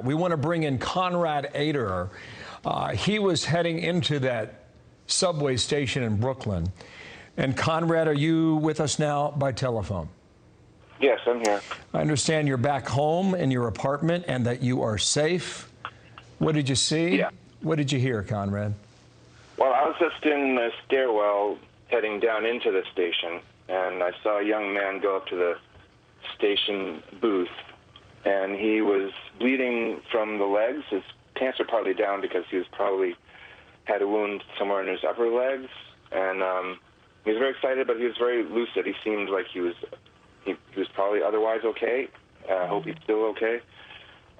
We want to bring in Konrad Aderer. He was heading into that subway station in Brooklyn. And Konrad, are you with us now by telephone? Yes, I'm here. I understand you're back home in your apartment and that you are safe. What did you see? Yeah. What did you hear, Konrad? Well, I was just in the stairwell heading down into the station, and I saw a young man go up to the station booth, and he was bleeding from the legs. His pants were partly down because he was probably had a wound somewhere in his upper legs, and he was very excited, but he was very lucid. He seemed like he was probably otherwise okay. I hope he's still okay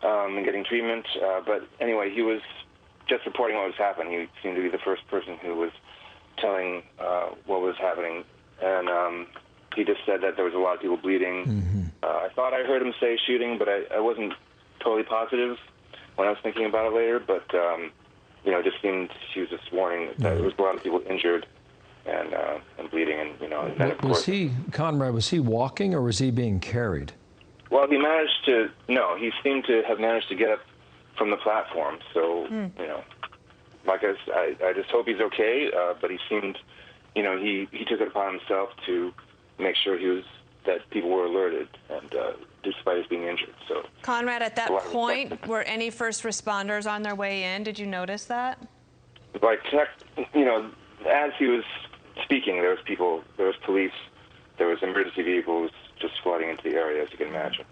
and getting treatment. But anyway, he was just reporting what was happening. He seemed to be the first person who was telling what was happening, and he just said that there was a lot of people bleeding. Mm-hmm. I thought I heard him say shooting, but I wasn't totally positive when I was thinking about it later. But it just seemed he was just warning that there was a lot of people injured and bleeding, and and then of course, Konrad, was he walking or was he being carried? Well, he seemed to have managed to get up from the platform. So like I just hope he's okay. But he seemed, he took it upon himself to make sure that people were alerted, and despite his being injured. So, Konrad, at that point, were any first responders on their way in? Did you notice that? Like, as he was speaking, there was people, there was police, there was emergency vehicles just flooding into the area, as you can imagine.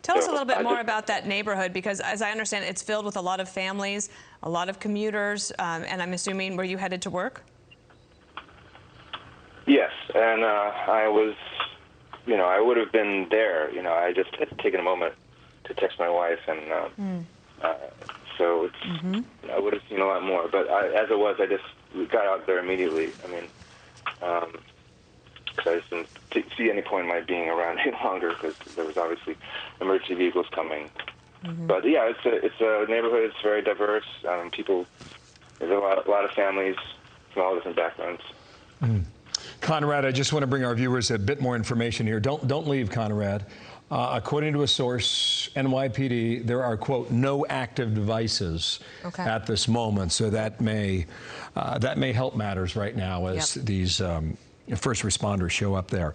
Tell us a little bit more about that neighborhood, because as I understand it, it's filled with a lot of families, a lot of commuters, and I'm assuming, were you headed to work? Yes, and I was, I would have been there. I just had taken a moment to text my wife, and so it's, I would have seen a lot more. But as it was, I just got out there immediately. I mean, because I just didn't see any point in my being around any longer, because there was obviously emergency vehicles coming. But yeah, it's a neighborhood. It's very diverse. There's a lot of families from all different backgrounds. Konrad, I just want to bring our viewers a bit more information here. Don't leave, Konrad. According to a source, NYPD, there are, quote, no active devices at this moment. So that may help matters right now as these first responders show up there.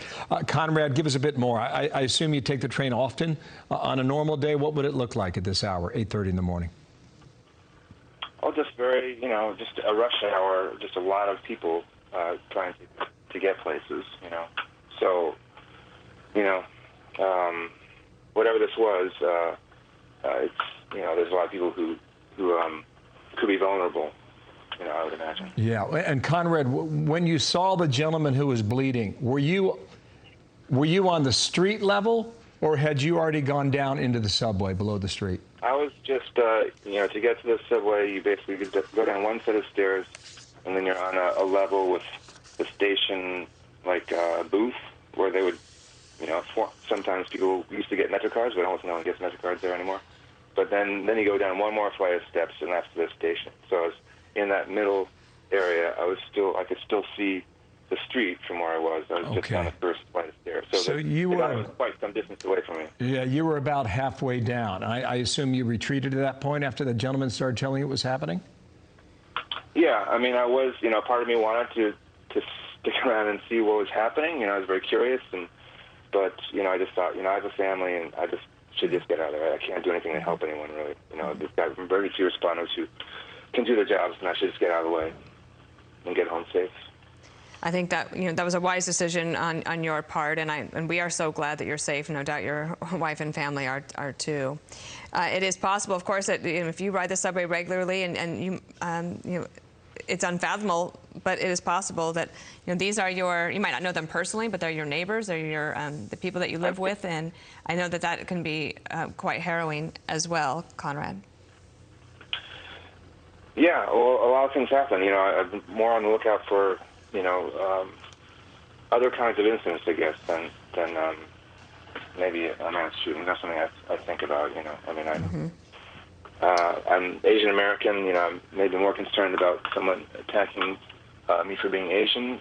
Konrad, give us a bit more. I assume you take the train often. On a normal day, what would it look like at this hour, 8:30 in the morning? Oh, just very, just a rush hour, just a lot of people trying to get places, So, whatever this was, it's, there's a lot of people who could be vulnerable, I would imagine. Yeah, and Konrad, when you saw the gentleman who was bleeding, were you on the street level, or had you already gone down into the subway below the street? I was just, to get to the subway, you basically go down one set of stairs, and then you're on a level with the station, booth, where they would, sometimes people used to get MetroCards, but almost no one gets MetroCards there anymore. But then you go down one more flight of steps, and that's the station. So I was in that middle area. I could still see the street from where I was. I was just on the first flight of stairs. So you were quite some distance away from me. Yeah, you were about halfway down. I assume you retreated at that point after the gentleman started telling you what was happening? Yeah, I mean, I was, part of me wanted to stick around and see what was happening. I was very curious, but I just thought, I have a family, and I just should just get out of there. I can't do anything to help anyone, really. There's got emergency responders who can do their jobs, and I should just get out of the way and get home safe. I think that that was a wise decision on your part, and we are so glad that you're safe. No doubt your wife and family are too. It is possible, of course, that if you ride the subway regularly and you it's unfathomable, but it is possible that these are you might not know them personally, but they're your neighbors, they're your the people that you live with, and I know that can be quite harrowing as well, Konrad. Yeah, well, a lot of things happen. I've been more on the lookout for other kinds of incidents, I guess, than maybe a mass shooting. That's something I think about. I mean, I'm Asian American. I'm maybe more concerned about someone attacking me for being Asian,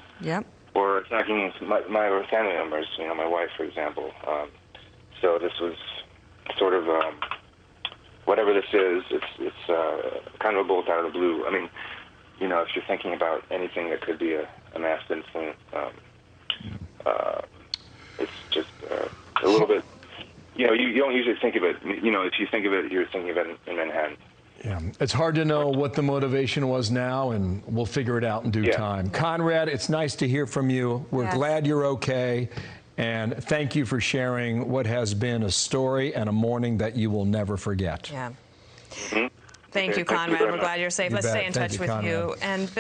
or attacking my family members. My wife, for example. So this was sort of whatever this is, it's kind of a bullet out of the blue. I mean, you know, if you're thinking about anything that could be a mass incident, it's just a little bit, you know, you don't usually think of it. You know, if you think of it, you're thinking of it in Manhattan. Yeah, it's hard to know what the motivation was now, and we'll figure it out in due time. Conrad, it's nice to hear from you. We're glad you're okay, and thank you for sharing what has been a story and a morning that you will never forget. Yeah. Mm-hmm. Thank you, Conrad. We're glad you're safe. Let's stay in touch with you. And